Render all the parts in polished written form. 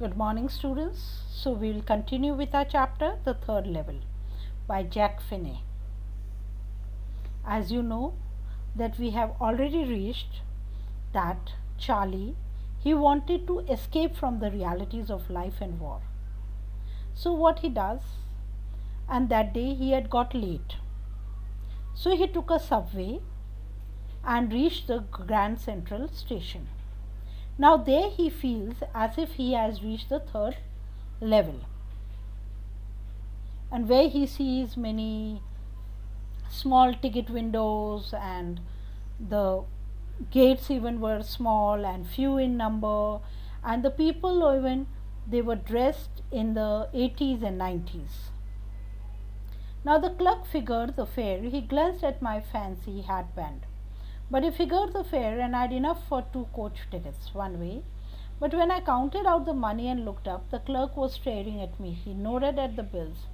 Good morning, students. So, we will continue with our chapter, The Third Level, by Jack Finney. As you know, that we have already reached that Charlie, he wanted to escape from the realities of life and war. So, what he does, and that day he had got late. So, he took a subway and reached the Grand Central Station. Now, there he feels as if he has reached the third level, and where he sees many small ticket windows, and the gates even were small and few in number, and the people even they were dressed in the 80s and 90s. Now the clerk figured the fare. He glanced at my fancy hatband, but he figured the fare and I had enough for 2 coach tickets one way. But when I counted out the money and looked up, the clerk was staring at me. He nodded at the bills.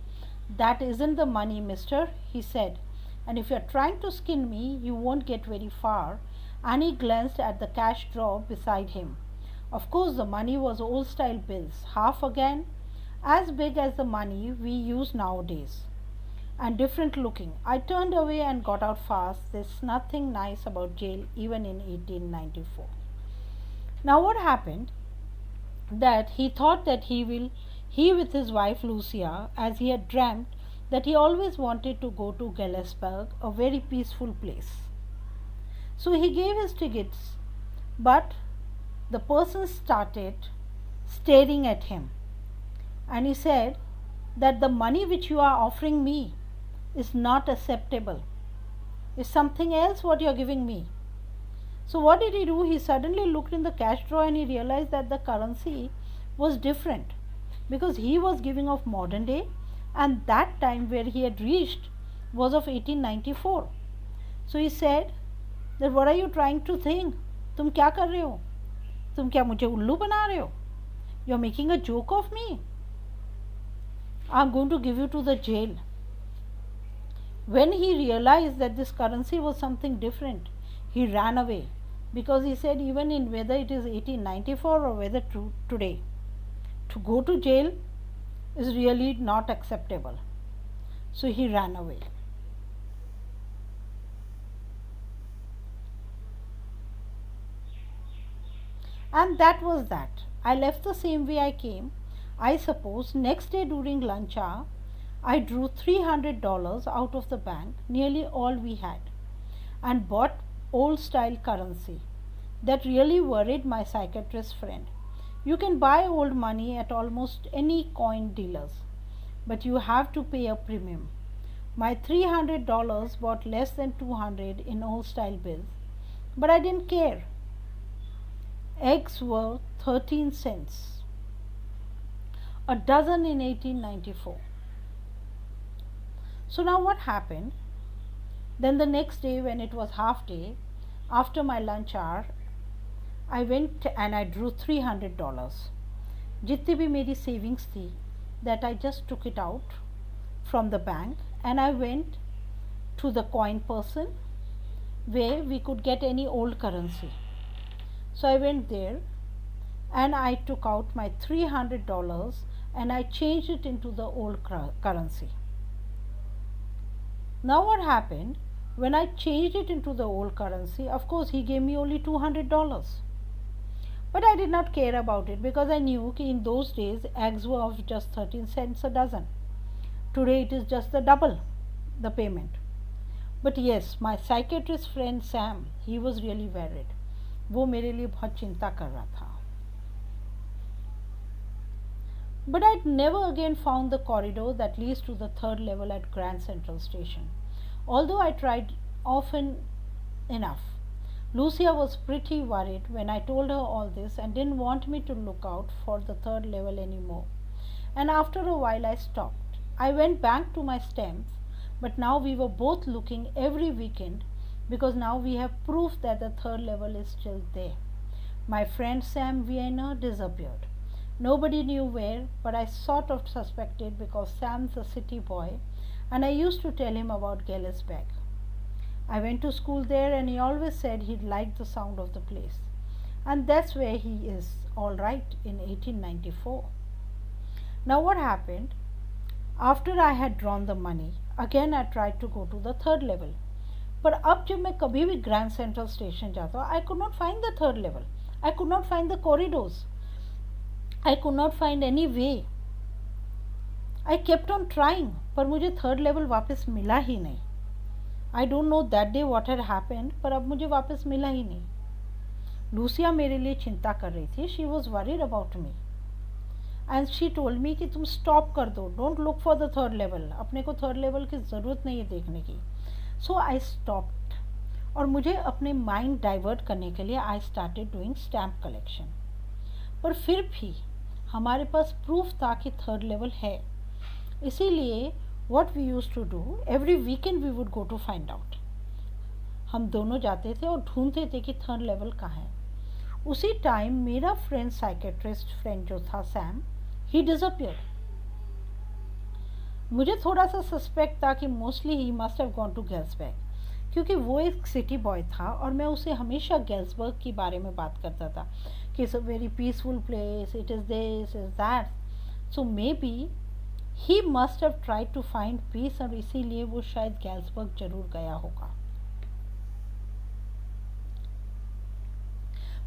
"That isn't the money, mister," he said, "and if you're trying to skin me, you won't get very far." And he glanced at the cash drawer beside him. Of course, the money was old style bills, half again, as big as the money we use nowadays, and different looking. I turned away and got out fast. There's nothing nice about jail even in 1894. Now what happened, that he thought that he with his wife Lucia, as he had dreamt that he always wanted to go to Gettysburg, a very peaceful place. So he gave his tickets, but the person started staring at him, and he said that the money which you are offering me is not acceptable. It's something else what you are giving me. So what did he do? He suddenly looked in the cash drawer and he realized that the currency was different, because he was giving of modern day, and that time where he had reached was of 1894. So he said that, "What are you trying to think? तुम क्या कर रहे हो? तुम क्या मुझे उल्लू बना रहे हो? You're making a joke of me. I'm going to give you to the jail." When he realized that this currency was something different, he ran away, because he said, even in whether it is 1894 or whether today, to go to jail is really not acceptable. So he ran away. And that was that. I left the same way I came. I suppose next day during lunch hour, I drew $300 out of the bank, nearly all we had, and bought old style currency. That really worried my psychiatrist friend. You can buy old money at almost any coin dealers, but you have to pay a premium. My $300 bought less than 200 in old style bills, but I didn't care. Eggs were 13 cents a dozen in 1894. So now what happened? Then the next day, when it was half day, after my lunch hour, I went and I drew $300. जितनी भी मेरी savings थी, that I just took it out from the bank, and I went to the coin person where we could get any old currency. So I went there and I took out my $300 and I changed it into the old currency. Now what happened, when I changed it into the old currency, of course he gave me only $200. But I did not care about it, because I knew that in those days eggs were of just 13 cents a dozen. Today it is just the double the payment. But yes, my psychiatrist friend Sam, he was really worried. वो मेरे लिए बहुत चिंता कर रहा था. But I never again found the corridor that leads to the third level at Grand Central Station, although I tried often enough. Lucia was pretty worried when I told her all this and didn't want me to look out for the third level anymore. And after a while I stopped. I went back to my stamps, but now we were both looking every weekend, because now we have proof that the third level is still there. My friend Sam Vienna disappeared. Nobody knew where, but I sort of suspected, because Sam's a city boy and I used to tell him about Gettysburg. I went to school there and he always said he liked the sound of the place. and that's where he is all right in 1894. Now what happened? After I had drawn the money, again I tried to go to the third level. पर अब जब मैं कभी भी grand central station जाता हूँ, I could not find the third level, I could not find the corridors, I could not find any way. I kept on trying, पर मुझे थर्ड लेवल वापस मिला ही नहीं. I don't know that day what had happened, पर अब मुझे वापस मिला ही नहीं. लूसिया मेरे लिए चिंता कर रही थी. She was worried about me and she told me कि तुम स्टॉप कर दो, don't look for the third level, अपने को थर्ड लेवल की ज़रूरत नहीं है देखने की. सो आई स्टॉप्ड, और मुझे अपने माइंड डाइवर्ट करने के लिए I started doing stamp collection. पर फिर भी हमारे पास प्रूफ था कि थर्ड लेवल है. इसीलिए what we used to do, every weekend we would go to find out. हम दोनों जाते थे और ढूंढते थे कि थर्ड लेवल कहाँ है. उसी टाइम मेरा फ्रेंड साइकेट्रिस्ट फ्रेंड जो था सैम, ही डिसअपियर्ड. मुझे थोड़ा सा सस्पेक्ट था कि mostly he must have gone to Galesburg, क्योंकि वो एक सिटी बॉय था और मैं उसे हमेशा गेल्सबर्ग के बारे में बात करता था कि it's a very peaceful place, it is this is that. So maybe he must have tried to find peace, और इसीलिए वो शायद गेल्सबर्ग जरूर गया होगा.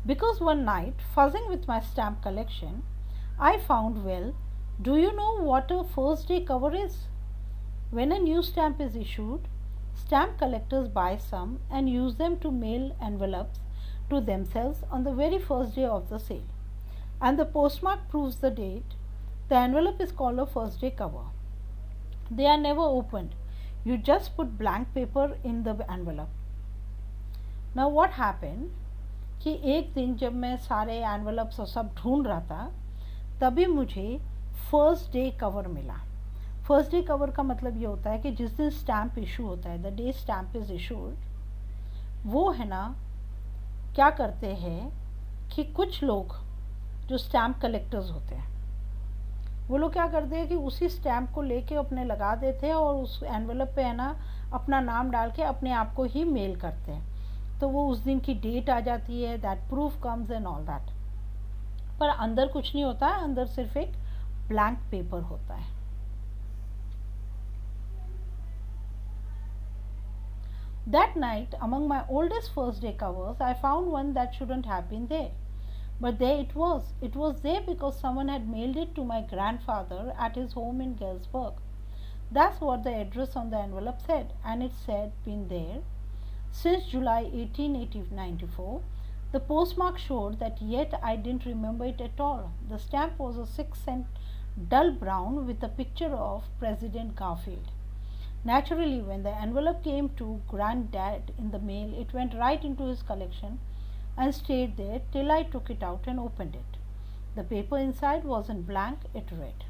Because one night, fuzzing with my stamp collection, I found, well, do you know what a first day cover is? When a new stamp is issued, stamp collectors buy some and use them to mail envelopes to themselves on the very first day of the sale. And the postmark proves the date. The envelope is called a first day cover. They are never opened. You just put blank paper in the envelope. Now what happened? कि एक दिन जब मैं सारे envelopes और सब ढूंढ रहा था, तभी मुझे फर्स्ट डे कवर मिला. फर्स्ट डे कवर का मतलब ये होता है कि जिस दिन स्टैम्प इशू होता है, the day stamp is issued, वो है ना क्या करते हैं कि कुछ लोग जो स्टैम्प कलेक्टर्स होते हैं, वो लोग क्या करते हैं कि उसी स्टैम्प को लेके अपने लगा देते हैं और उस एनवलप पे है ना अपना नाम डाल के अपने आप को ही मेल करते हैं. तो वो उस दिन की डेट आ जाती है, that proof comes and all that. पर अंदर कुछ नहीं होता है, अंदर सिर्फ एक ब्लैंक पेपर होता है. That night, among my oldest first day covers, I found one that shouldn't have been there. But there it was. It was there because someone had mailed it to my grandfather at his home in Galesburg. That's what the address on the envelope said, and it said, been there since July 1894. The postmark showed that, yet I didn't remember it at all. The stamp was a 6-cent dull brown with a picture of President Garfield. Naturally, when the envelope came to Granddad in the mail, it went right into his collection and stayed there till I took it out and opened it. The paper inside wasn't blank, it read.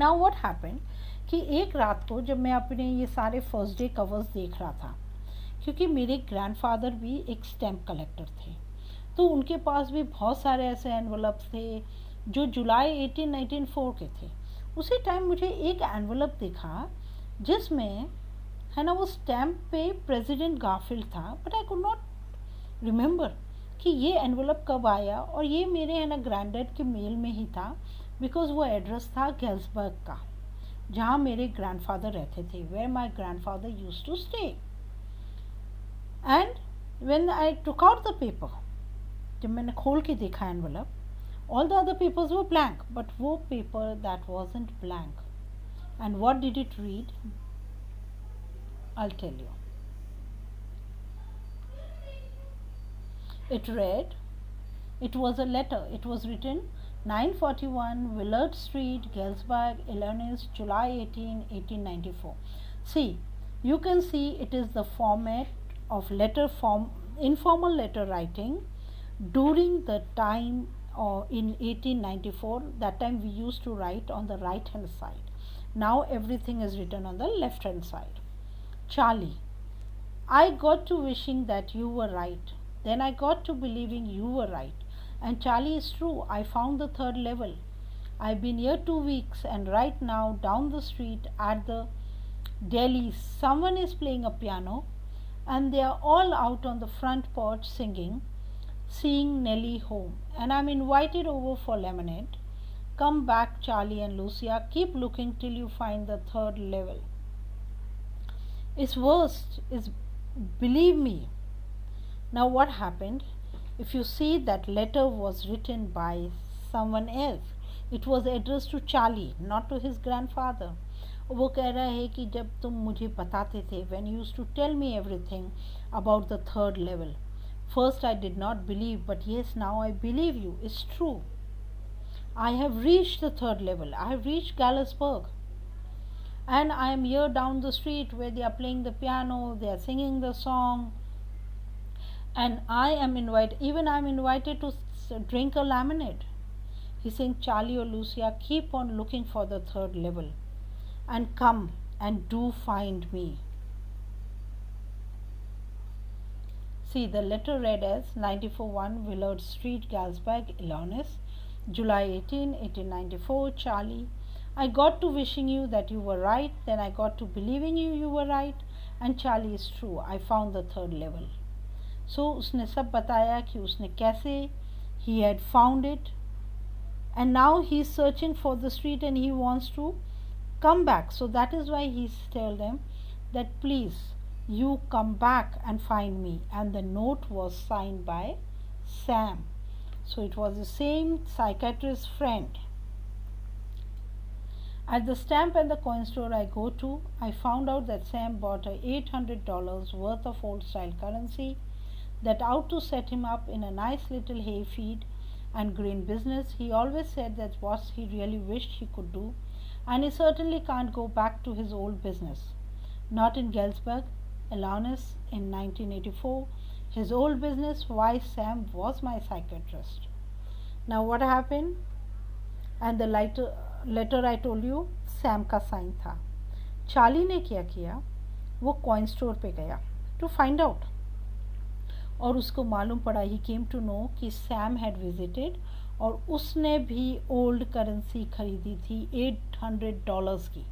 Now what happened कि एक रात को जब मैं अपने ये सारे first day covers देख रहा था, क्योंकि मेरे ग्रैंडफादर भी एक स्टैम्प कलेक्टर थे, तो उनके पास भी बहुत सारे ऐसे एनवलप्स थे जो जुलाई 1894 के थे. उसी टाइम मुझे एक एनवलप दिखा जिसमें है ना वो स्टैम्प पे प्रेसिडेंट गारफील्ड था, but I could not remember कि ये एनवलप कब आया. और ये मेरे है ना ग्रैंडडैड के मेल में ही था, बिकॉज वो एड्रेस था गेल्सबर्ग का, जहाँ मेरे ग्रैंडफादर रहते थे, where my grandfather used to stay. And when I took out the paper, जब मैंने खोल के देखा envelope, all the other papers were blank, but वो paper that wasn't blank. And what did it read? I'll tell you. It read, it was a letter. It was written 941 Willard Street, Galesburg, Illinois, July 18, 1894. See, you can see it is the format of letter form, informal letter writing during the time in 1894. That time we used to write on the right hand side. Now everything is written on the left hand side. Charlie, I got to wishing that you were right. Then I got to believing you were right. And Charlie, is true. I found the third level. I've been here 2 weeks, and right now down the street at the deli, someone is playing a piano, and they are all out on the front porch singing, seeing Nellie home, and I'm invited over for lemonade. Come back, Charlie and Lucia. Keep looking till you find the third level. It's worst, is believe me. Now, what happened? If you see, that letter was written by someone else. It was addressed to Charlie, not to his grandfather. वो कह रहा है कि जब तुम मुझे बताते थे, when you used to tell me everything about the third level, first I did not believe, but yes, now I believe you. It's true. I have reached the third level. I have reached Gallusberg. And I am here down the street where they are playing the piano, they are singing the song, and I am invited to drink a lemonade. He's saying, Charlie or Lucia, keep on looking for the third level and come and do find me. See, the letter read as 941 Willard Street, Galsburg, Illinois, July 18, 1894. Charlie, I got to wishing you that you were right, then I got to believing you were right, and Charlie is true. I found the third level. So उसने सब बताया कि उसने कैसे he had found it, and now he is searching for the street and he wants to come back. So that is why he told them that please you come back and find me, and the note was signed by Sam. So it was the same psychiatrist friend. At the stamp and the coin store I go to, I found out that Sam bought a $800 worth of old style currency that ought to set him up in a nice little hay feed and grain business. He always said that's what he really wished he could do, and he certainly can't go back to his old business. Not in Galsburg, Illinois in 1984. His old business, why Sam was my psychiatrist. Now what happened? And the letter I told you, Sam का sign था. Charlie ने क्या किया, वो coin store पे गया to find out, और उसको मालूम पड़ा, ही केम टू नो कि सैम हैड विजिटेड और उसने भी ओल्ड करेंसी खरीदी थी $800 की,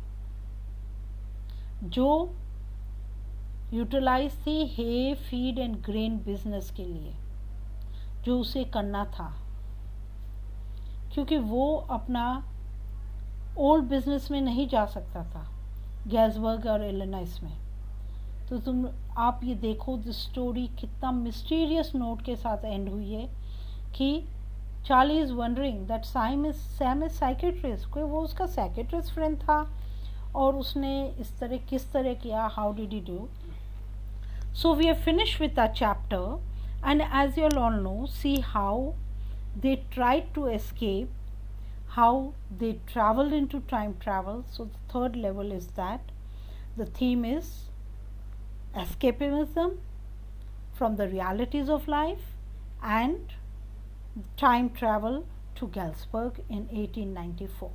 जो यूटिलाइज थी हे फीड एंड ग्रेन बिजनेस के लिए, जो उसे करना था, क्योंकि वो अपना ओल्ड बिजनेस में नहीं जा सकता था गैल्सबर्ग और इलिनॉइस में. तो आप ये देखो द स्टोरी कितना मिस्टीरियस नोट के साथ एंड हुई है कि Charlie is wondering that Sam is psychiatrist, कोई वो उसका साइकेट्रिस्ट फ्रेंड था और उसने इस तरह किस तरह किया, how did he do. So we have finished with that chapter, and as you all know, see how they tried to escape, how they traveled into time travel. So the third level is that the theme is escapism from the realities of life and time travel to Galsburg in 1894.